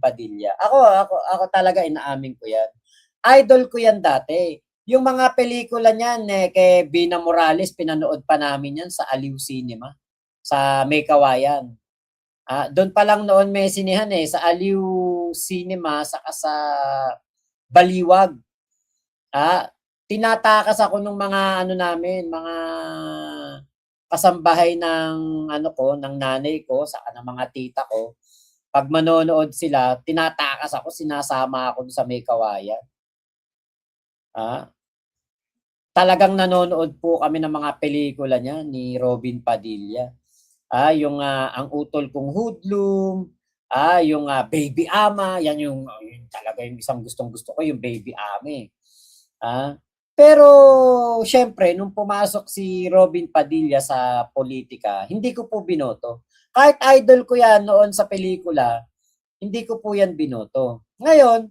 Padilla. Ako talaga inaamin ko yan. Idol ko yan dati. Yung mga pelikula niyan, kay Bina Morales, pinanood pa namin yan sa Aliw Cinema, sa May Kawayan. Doon pa lang noon may sinihan sa Aliw Cinema, saka sa Baliwag. Tinatakas ako ng mga namin, mga kasambahay ng ng nanay ko, saka ng mga tita ko. Pag manonood sila, tinatakas ako, sinasama ako sa May Kawayan. Talagang nanonood po kami ng mga pelikula niya ni Robin Padilla. Yung Ang Utol Kong Hoodlum, yung Baby Ama, yan yung talaga yung isang gustong-gusto ko, yung Baby Ama. Pero syempre nung pumasok si Robin Padilla sa politika, hindi ko po binoto. Kahit idol ko yan noon sa pelikula, hindi ko po yan binoto. Ngayon,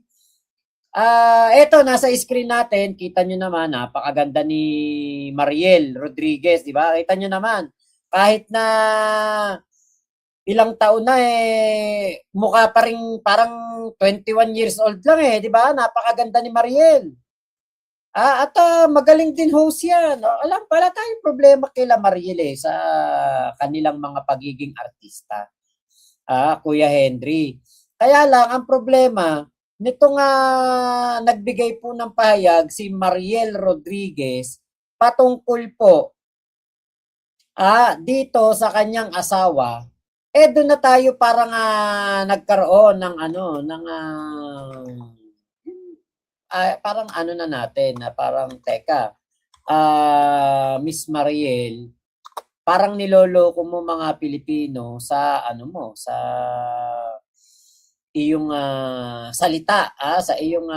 eto nasa screen natin, kita nyo naman, napakaganda ni Mariel Rodriguez, di ba? Kita nyo naman, kahit na ilang taon na mukha pa rin parang 21 years old lang di ba? Napakaganda ni Mariel. At magaling din host yan. Alam pala tayong problema kila Mariel sa kanilang mga pagiging artista. Kuya Henry. Kaya lang, ang problema, nitong nagbigay po ng pahayag si Mariel Rodriguez patungkol po dito sa kanyang asawa, doon na tayo parang nagkaroon ng parang na natin, na parang teka, Miss Mariel, parang niloloko mo mga Pilipino sa sa iyong salita, sa iyong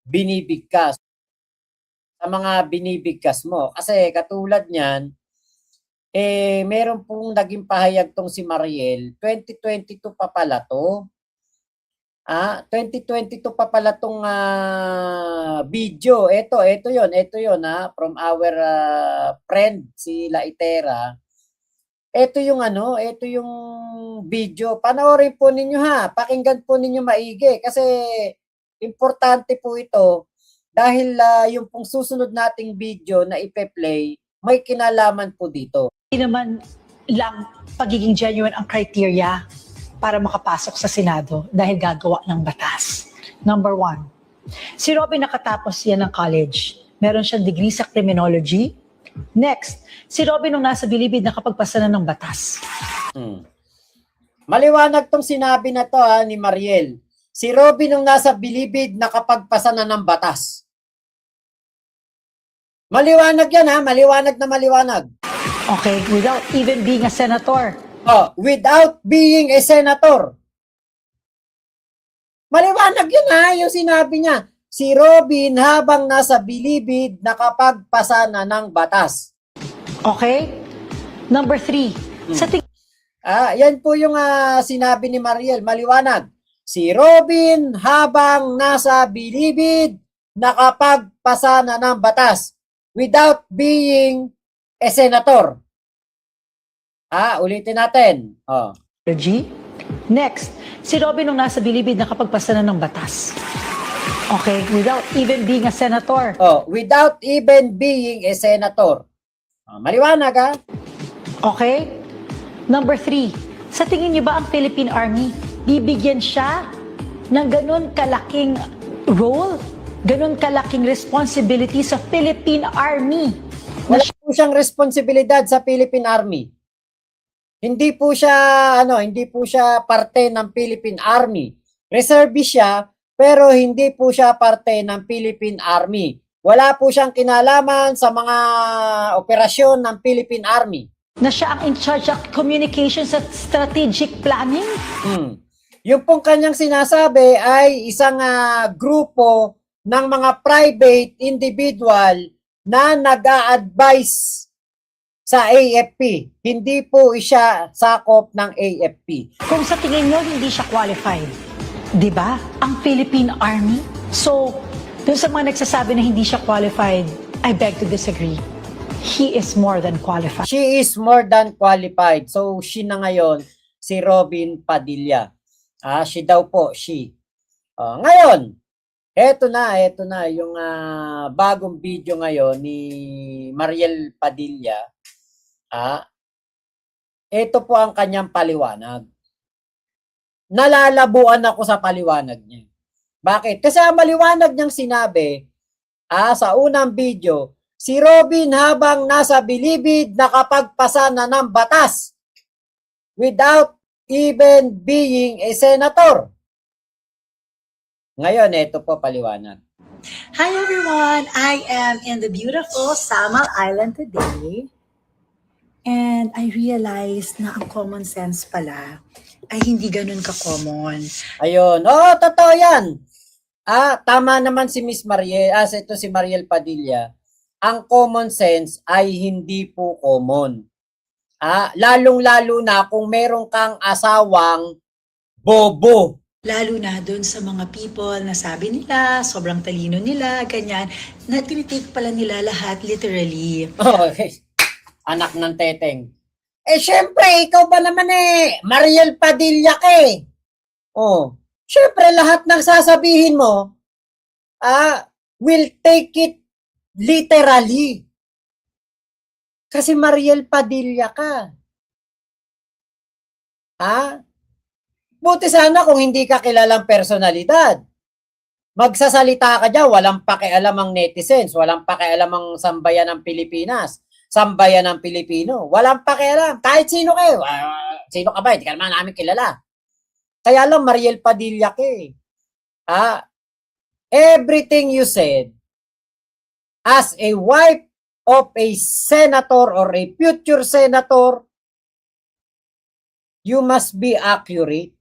binibigkas, sa mga binibigkas mo. Kasi katulad niyan, meron pong naging pahayag tong si Mariel, 2022 pa pala to. 2022 pa pala tong video. Ito yon from our friend si Laitera. Ito yung video. Panoorin po ninyo pakinggan po ninyo maigi kasi importante po ito dahil yung pong susunod nating video na ipe-play may kinalaman po dito. Hindi naman lang pagiging genuine ang criteria para makapasok sa Senado dahil gagawa ng batas. Number 1, si Robin nakatapos yan ng college. Meron siyang degree sa criminology. Next, si Robin nung nasa bilibid nakapagpasa na ng batas. Maliwanag tong sinabi na to ni Mariel. Si Robin nung nasa bilibid nakapagpasa na ng batas. Maliwanag yan maliwanag na maliwanag. Okay, without even being a senator. Without being a senator. Maliwanag yun yung sinabi niya. Si Robin habang nasa bilibid nakapagpasa na ng batas. Okay? Number 3. Sa yan po yung sinabi ni Mariel. Maliwanag. Si Robin habang nasa bilibid nakapagpasa na ng batas without being a senator. Ulitin natin. Next, si Robin nung nasa bilibid nakapagpasa na ng batas. Okay, without even being a senator. Without even being a senator. Maliwanag Okay? Number 3, sa tingin niyo ba ang Philippine Army, bibigyan siya ng ganun kalaking role, ganun kalaking responsibility sa Philippine Army? Wala po siyang responsibilidad sa Philippine Army. Hindi po siya parte ng Philippine Army. Reservist siya, pero hindi po siya parte ng Philippine Army. Wala po siyang kinalaman sa mga operasyon ng Philippine Army. Na siya ang in charge of communications at strategic planning? Yung pong kanyang sinasabi ay isang grupo ng mga private individual na nag-a-advise sa AFP. Hindi po siya sakop ng AFP. Kung sa tingin nyo hindi siya qualified, di ba? Ang Philippine Army? So, dun sa mga nagsasabi na hindi siya qualified, I beg to disagree. He is more than qualified. She is more than qualified. So, she na ngayon, si Robin Padilla. She daw po, she. Ngayon, eto na yung bagong video ngayon ni Mariel Padilla. Ito po ang kanyang paliwanag. Nalalabuan ako sa paliwanag niya. Bakit? Kasi ang maliwanag niyang sinabi, sa unang video, si Robin habang nasa bilibid nakapagpasa na ng batas without even being a senator. Ngayon, ito po paliwanag. Hi everyone! I am in the beautiful Samal Island today. And I realized na ang common sense pala ay hindi ganun ka-common. Ayun. Totoo yan. Tama naman si Miss Mariel. Ito si Mariel Padilla. Ang common sense ay hindi po common. Lalong-lalo na kung meron kang asawang bobo. Lalo na dun sa mga people na sabi nila, sobrang talino nila, ganyan, na tinitake pala nila lahat literally. Anak ng teteng. Syempre, ikaw ba naman Mariel Padilla ka syempre, lahat ng sasabihin mo, will take it literally. Kasi Mariel Padilla ka. Buti sana kung hindi ka kilalang personalidad. Magsasalita ka dyan, walang pakialam ang netizens, walang pakialam ang sambayan ng Pilipinas, sambayan ng Pilipino. Walang pakialam. Kahit sino kayo. Sino ka ba? Hindi ka naman namin kilala. Kaya lang, Mariel Padilla ka everything you said as a wife of a senator or a future senator, you must be accurate.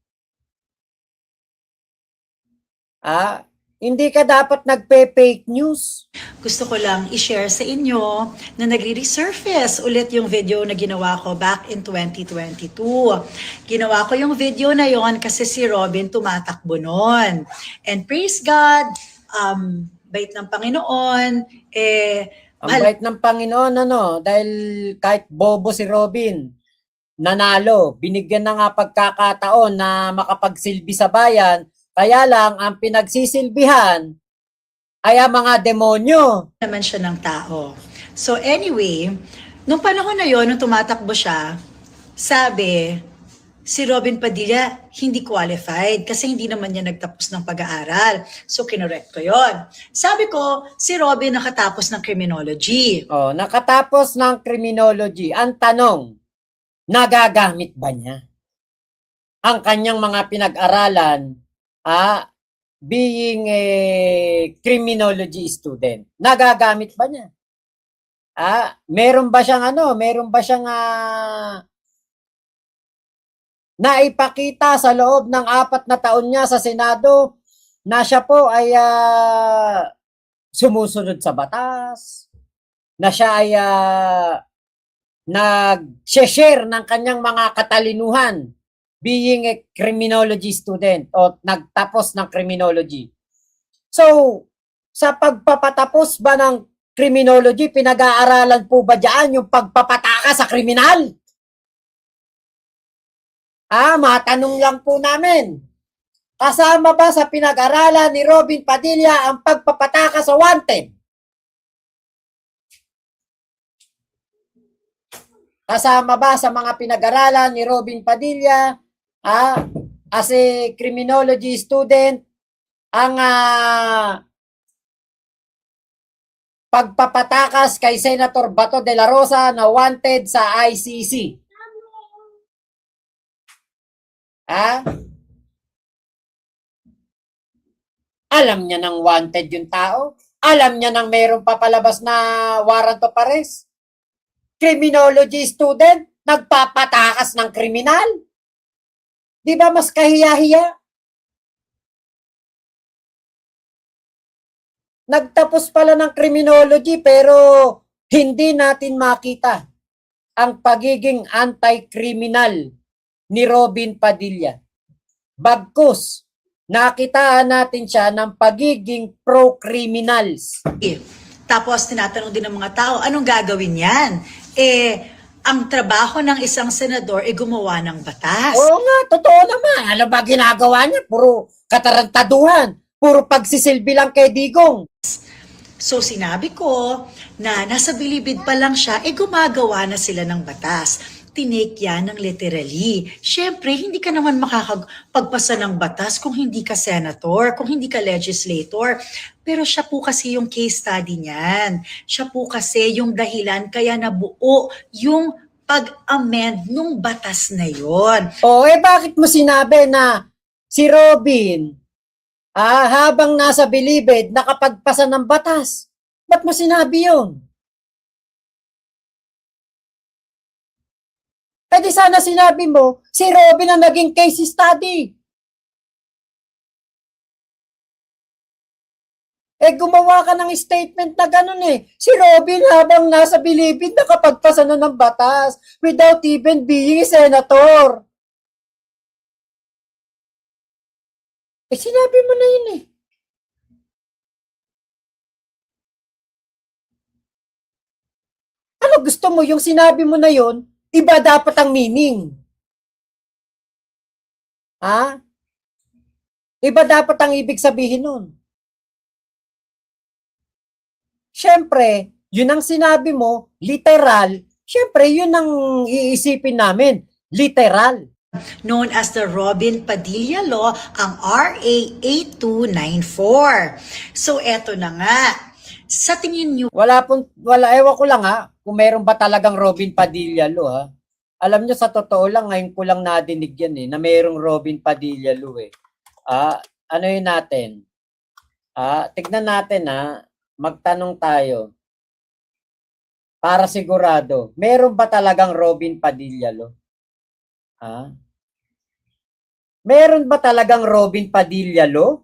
Hindi ka dapat nagpe-fake news. Gusto ko lang i-share sa inyo na nagre-resurface ulit yung video na ginawa ko back in 2022. Ginawa ko yung video na yon kasi si Robin tumatakbo nun. And praise God, bait ng Panginoon, Ang bait ng Panginoon, dahil kahit bobo si Robin, nanalo, binigyan na nga pagkakataon na makapagsilbi sa bayan. Kaya lang, ang pinagsisilbihan ay ang mga demonyo. Naman siya ng tao. So anyway, nung panahon na yon, nung tumatakbo siya, sabi, si Robin Padilla hindi qualified kasi hindi naman niya nagtapos ng pag-aaral. So kinorek ko yon. Sabi ko, si Robin nakatapos ng criminology. Nakatapos ng criminology. Ang tanong, nagagamit ba niya ang kanyang mga pinag-aralan being a criminology student? Nagagamit ba niya? Meron ba siyang naipakita sa loob ng 4 na taon niya sa Senado na siya po ay sumusunod sa batas, na siya ay nag-share ng kanyang mga katalinuhan being a criminology student o nagtapos ng criminology. So, sa pagpapatapos ba ng criminology, pinag-aaralan po ba diyan yung pagpapataka sa kriminal? Matanong lang po namin. Kasama ba sa pinag-aralan ni Robin Padilla ang pagpapataka sa wanted? Kasama ba sa mga pinag-aralan ni Robin Padilla as a criminology student ang pagpapatakas kay Senator Bato de la Rosa na wanted sa ICC? Alam niya nang wanted yung tao? Alam niya nang mayroong papalabas na warrant of arrest? Criminology student, nagpapatakas ng kriminal? Di ba mas kahiya-hiya? Nagtapos pala ng criminology pero hindi natin makita ang pagiging anti-criminal ni Robin Padilla. Bagkus, nakitaan natin siya ng pagiging pro-criminals. Tapos tinatanong din ng mga tao, anong gagawin yan? ang trabaho ng isang senador ay gumawa ng batas. Oo nga, totoo naman. Ano ba ginagawa niya? Puro katarantaduhan. Puro pagsisilbi lang kay Digong. So sinabi ko na nasa bilibid pa lang siya, gumagawa na sila ng batas. Tinake yan ng literally. Siyempre, hindi ka naman makakapagpasa ng batas kung hindi ka senator, kung hindi ka legislator. Pero siya po kasi yung case study niyan. Siya po kasi yung dahilan kaya nabuo yung pag-amend nung batas na yon. Bakit mo sinabi na si Robin, habang nasa bilibid, nakapagpasa ng batas? Ba't mo sinabi yun? Pwede sana sinabi mo, si Robin ang naging case study. Gumawa ka ng statement na gano'n eh. Si Robin habang nasa bilibid, nakapagpasa na ng batas without even being a senator. Sinabi mo na yun eh. Ano gusto mo? Yung sinabi mo na yun, iba dapat ang meaning. Ha? Iba dapat ang ibig sabihin nun. Siyempre, yun ang sinabi mo, literal. Siyempre, yun ang iisipin namin, literal. Known as the Robin Padilla Law, ang RA 8294. So eto na nga. Sa tingin niyo, Ewan ko lang kung meron ba talagang Robin Padilla Law Alam nyo, sa totoo lang, ngayon ko lang nadinig yan na mayroong Robin Padilla Law Ano yun natin? Tignan natin magtanong tayo. Para sigurado, meron ba talagang Robin Padilla Law? Meron ba talagang Robin Padilla Law?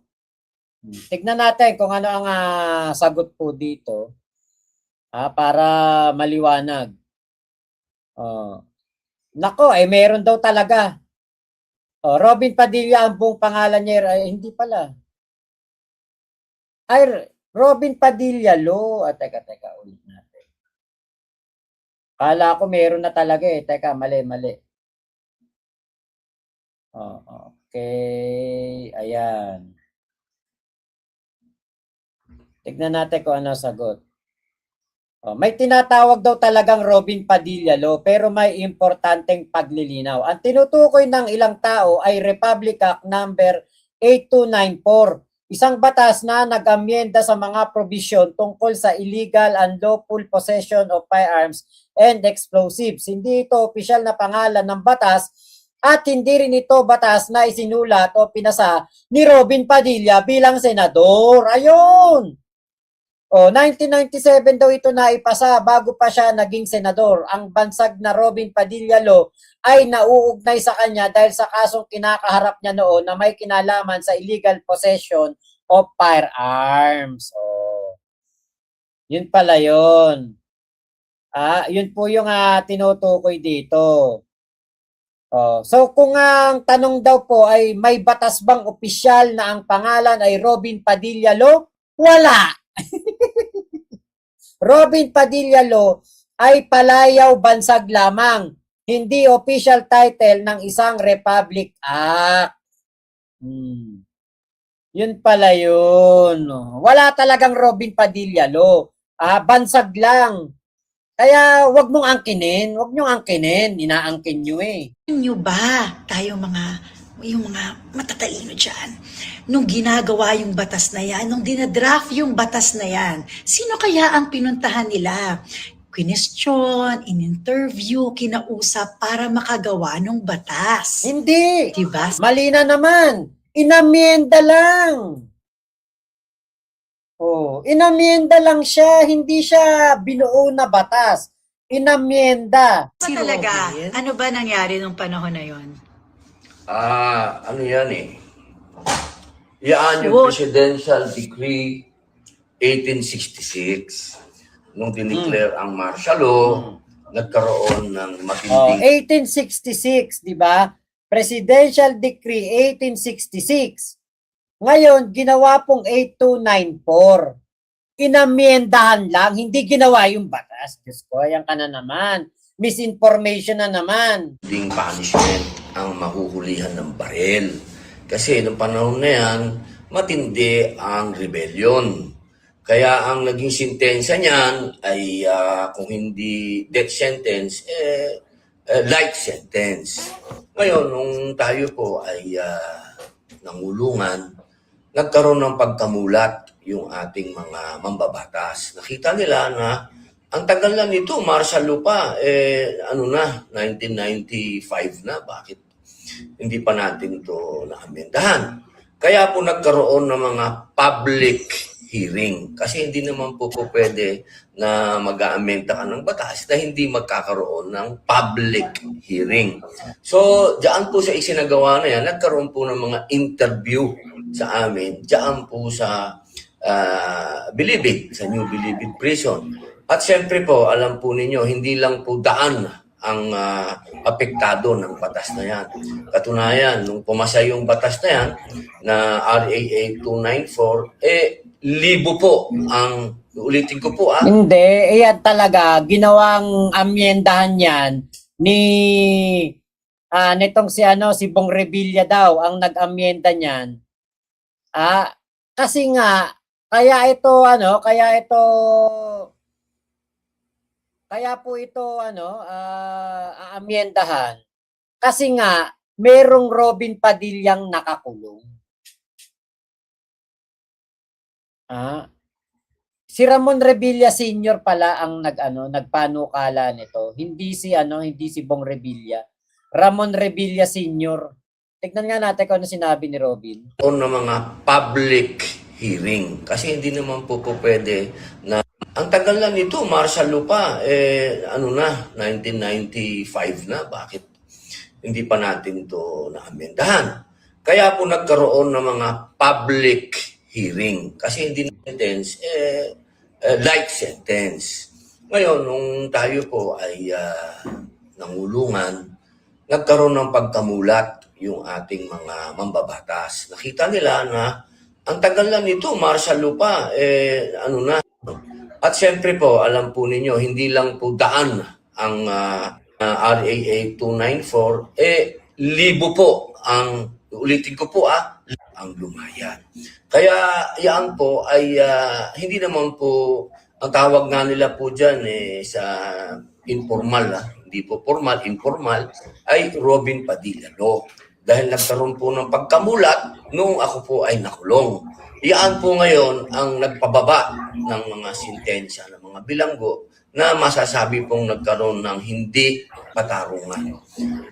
Tignan natin kung ano ang sagot po dito para maliwanag. Nako, meron daw talaga. Robin Padilla ang buong pangalan niya. Hindi pala. Robin Padilla Law. Teka, ulit natin. Kala ko meron na talaga Teka, mali. Okay. Ayan. Tignan natin kung ano sagot. May tinatawag daw talagang Robin Padilla Law pero may importanteng paglilinaw. Ang tinutukoy ng ilang tao ay Republic Act number 8294. Isang batas na nag-amyenda sa mga probisyon tungkol sa illegal and lawful possession of firearms and explosives. Hindi ito opisyal na pangalan ng batas at hindi rin ito batas na isinulat o pinasa ni Robin Padilla bilang senador. Ayun! 1997 daw ito naipasa bago pa siya naging senador. Ang bansag na Robin Padilla Law ay nauugnay sa kanya dahil sa kasong kinakaharap niya noon na may kinalaman sa illegal possession of firearms. Yun pala yun. Yun po yung tinutukoy dito. So kung ang tanong daw po ay may batas bang opisyal na ang pangalan ay Robin Padilla Law? Wala! Robin Padilla Law ay palayaw bansag lamang, hindi official title ng isang Republic Act. Yun pala yun. Wala talagang Robin Padilla Law. Bansag lang. Kaya wag mong angkinin. Wag niyong angkinin. Inaangkin niyo nyo ba tayo yung mga matatalino dyan, nung ginagawa yung batas na yan, nung dinadraft yung batas na yan, sino kaya ang pinuntahan nila? Question, in-interview, kinausap para makagawa ng batas. Hindi. Diba? Mali na naman. Inamyenda lang. Inamyenda lang siya. Hindi siya binuo na batas. Inamyenda. Si talaga, ano ba nangyari nung panahon na yon? Ano yan Yan yung Presidential Decree 1866. Nung dineclare ang martial law, nagkaroon ng matinding... 1866, di ba? Presidential Decree 1866. Ngayon, ginawa pong 8294. Inamyendahan lang, hindi ginawa yung batas. Diyos ko, ayan ka na naman. misinformation na naman. ding punishment ang mahuhulihan ng baril. Kasi noong panahon na yan, matindi ang rebellion. Kaya ang naging sentensya niyan ay kung hindi death sentence, life sentence. Ngayon, nung tayo po ay nangulungan, nagkaroon ng pagkamulat yung ating mga mambabatas. Nakita nila na ang tagal na nito, martial law pa, 1995 na, bakit hindi pa natin ito naamendahan? Kaya po nagkaroon ng mga public hearing. Kasi hindi naman po pwede na mag-aamenda ka ng batas na hindi magkakaroon ng public hearing. So, diyan po sa isinagawa na yan, nagkaroon po ng mga interview sa amin, diyan po sa Bilibid, sa New Bilibid Prison. At siyempre po, alam po ninyo, hindi lang po daan ang apektado ng batas na yan. Katunayan, nung pumasa yung batas na yan, na RAA 294, libo po ang, ulitin ko po Hindi, yan talaga, ginawang amyendahan yan ni nitong si Bong Revilla daw ang nag-amyenda niyan. Kasi nga kaya po ito aamyendahan kasi nga merong Robin Padillang nakakulong. Si Ramon Revilla Sr. pala ang nagpanukala nito. Hindi si Bong Revilla. Ramon Revilla Sr. Tignan nga natin kung ano sinabi ni Robin. O ng mga public hearing. Kasi hindi naman po pwede na ang tagal na nito, martial law pa, 1995 na, bakit hindi pa natin ito naamendahan? Kaya po nagkaroon ng mga public hearing. Kasi hindi sentence, life sentence. Ngayon, nung tayo po ay nangulungan, nagkaroon ng pagkamulat yung ating mga mambabatas. Nakita nila na ang tagal na nito, martial law pa, At siyempre po, alam po ninyo, hindi lang po daan ang RAA 294, libo po ang, ulitin ko po ang lumayan. Kaya yan po ay hindi naman po, ang tawag nga nila po dyan sa informal, hindi po formal, informal, ay Robin Padilla Law. Dahil nagkaroon po ng pagkamulat nung ako po ay nakulong. Iyan po ngayon ang nagpababa ng mga sentensya ng mga bilanggo na masasabi pong nagkaroon ng hindi patarungan.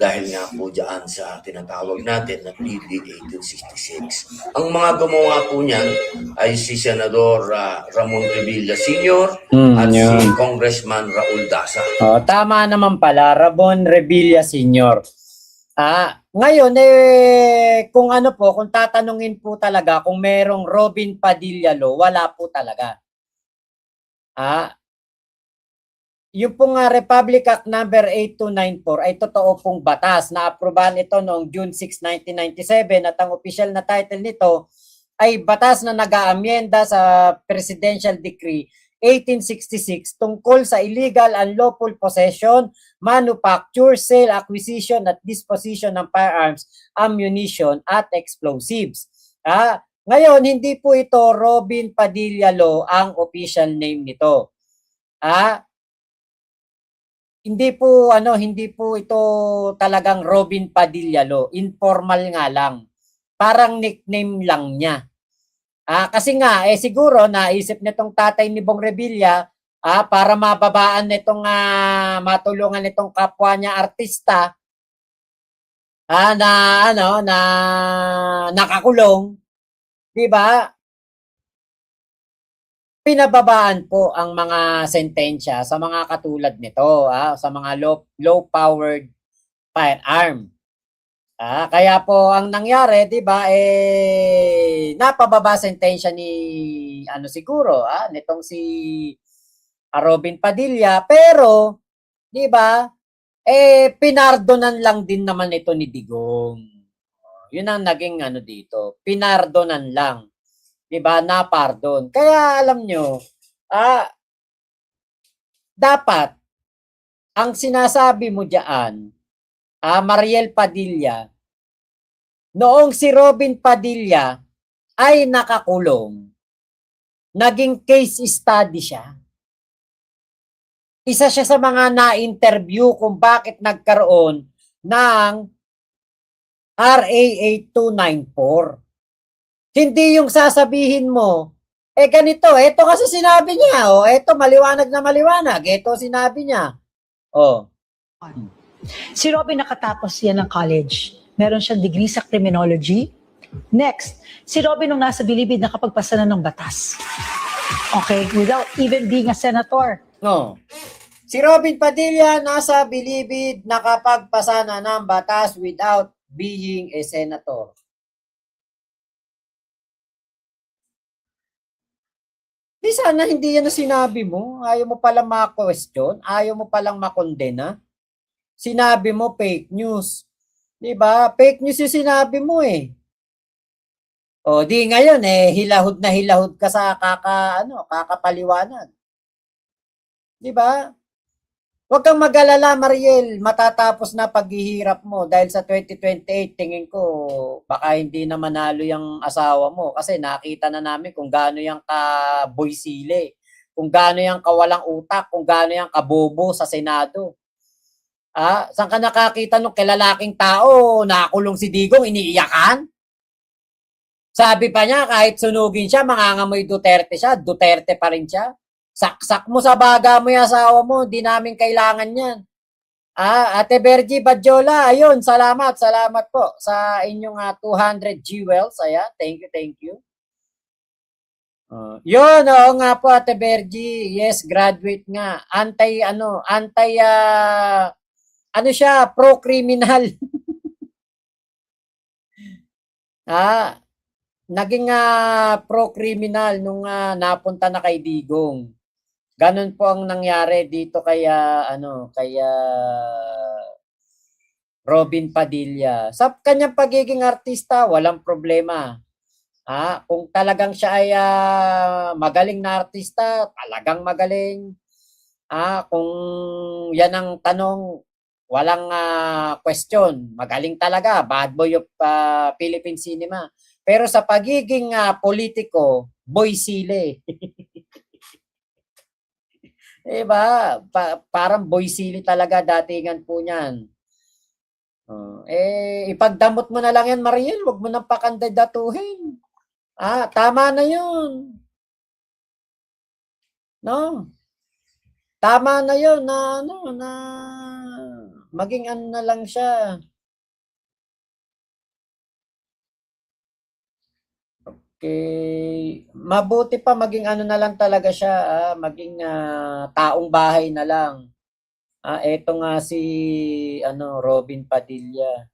Dahil nga po dyan sa tinatawag natin na PD 1866. Ang mga gumawa po niyan ay si Senador Ramon Revilla Sr. At si Congressman Raul Daza. Tama naman pala, Ramon Revilla Sr. Ngayon, kung kung tatanungin po talaga kung merong Robin Padilla Law, wala po talaga. Yung pong Republic Act number 8294 ay totoo pong batas. Na-aprobahan ito noong June 6, 1997 at ang official na title nito ay batas na nag-aamyenda sa Presidential Decree 1866 tungkol sa illegal unlawful possession, manufacture, sale, acquisition at disposition ng firearms, ammunition at explosives. Ngayon, hindi po ito Robin Padilla Law ang official name nito. Hindi po ito talagang Robin Padilla Law. Informal nga lang. Parang nickname lang niya. Kasi nga, siguro naisip nitong tatay ni Bong Revilla para mababaan nitong matulungan nitong kapwa niya artista na nakakulong, 'di ba? Pinababaan po ang mga sentensya sa mga katulad nito, sa mga low-powered firearm. Kaya po ang nangyari, 'di ba, napababa sentensya ni siguro, nitong si Robin Padilla, pero 'di ba, pinardonan lang din naman ito ni Digong. Yun ang naging dito, pinardonan lang. 'Di ba, na-pardon. Kaya alam nyo, dapat ang sinasabi mo diyan, Mariel Padilla, noong si Robin Padilla ay nakakulong, naging case study siya. Isa siya sa mga na-interview kung bakit nagkaroon ng RA 8294. Hindi yung sasabihin mo, ganito, ito kasi sinabi niya, ito maliwanag na maliwanag, ito sinabi niya. Si Robin nakatapos yan ng college. Meron siyang degree sa criminology. Next, si Robin nung nasa bilibid nakapagpasa na ng batas. Okay, without even being a senator. No. Si Robin Padilla nasa bilibid nakapagpasa na ng batas without being a senator. Di sana hindi yan na sinabi mo. Ayaw mo palang ma-question. Ayaw mo palang makondena. Sinabi mo fake news. Di ba? Fake news yung sinabi mo eh. Di ngayon hilahod na hilahod ka sa kakapaliwanag. Di ba? Huwag kang mag-alala, Mariel. Matatapos na paghihirap mo dahil sa 2028, tingin ko, baka hindi na manalo yung asawa mo. Kasi nakita na namin kung gaano yung ka-boysile, kung gaano yung kawalang utak, kung gaano yung kabobo sa Senado. Saan ka nakakita nung kilalaking tao, nakulong si Digong, iniiyakan? Sabi pa niya, kahit sunugin siya, mangangamoy Duterte siya, Duterte pa rin siya. Saksak mo sa baga mo yung asawa mo, di namin kailangan yan. Ate Bergie Badjola, ayun, salamat po sa inyong 200 jewels. Ayan, thank you. Yun, oo nga po, Ate Bergie. Yes, graduate nga. Ano siya, pro-criminal. Naging pro-criminal nung napunta na kay Digong. Ganun po ang nangyari dito kaya Robin Padilla. Sa kanyang pagiging artista, walang problema. Kung talagang siya ay magaling na artista, talagang magaling. Kung yan ang tanong, walang question. Magaling talaga, bad boy of Philippine cinema. Pero sa pagiging politiko, boy sile. Diba? Parang boy silly talaga datingan po niyan. Ipagdamot mo na lang yan, Mariel. Huwag mo nang pakandidatuhin. Tama na yun. No? Tama na yun na maging na lang siya. Okay. Mabuti pa maging na lang talaga siya, maging taong bahay na lang. Eto nga si Robin Padilla.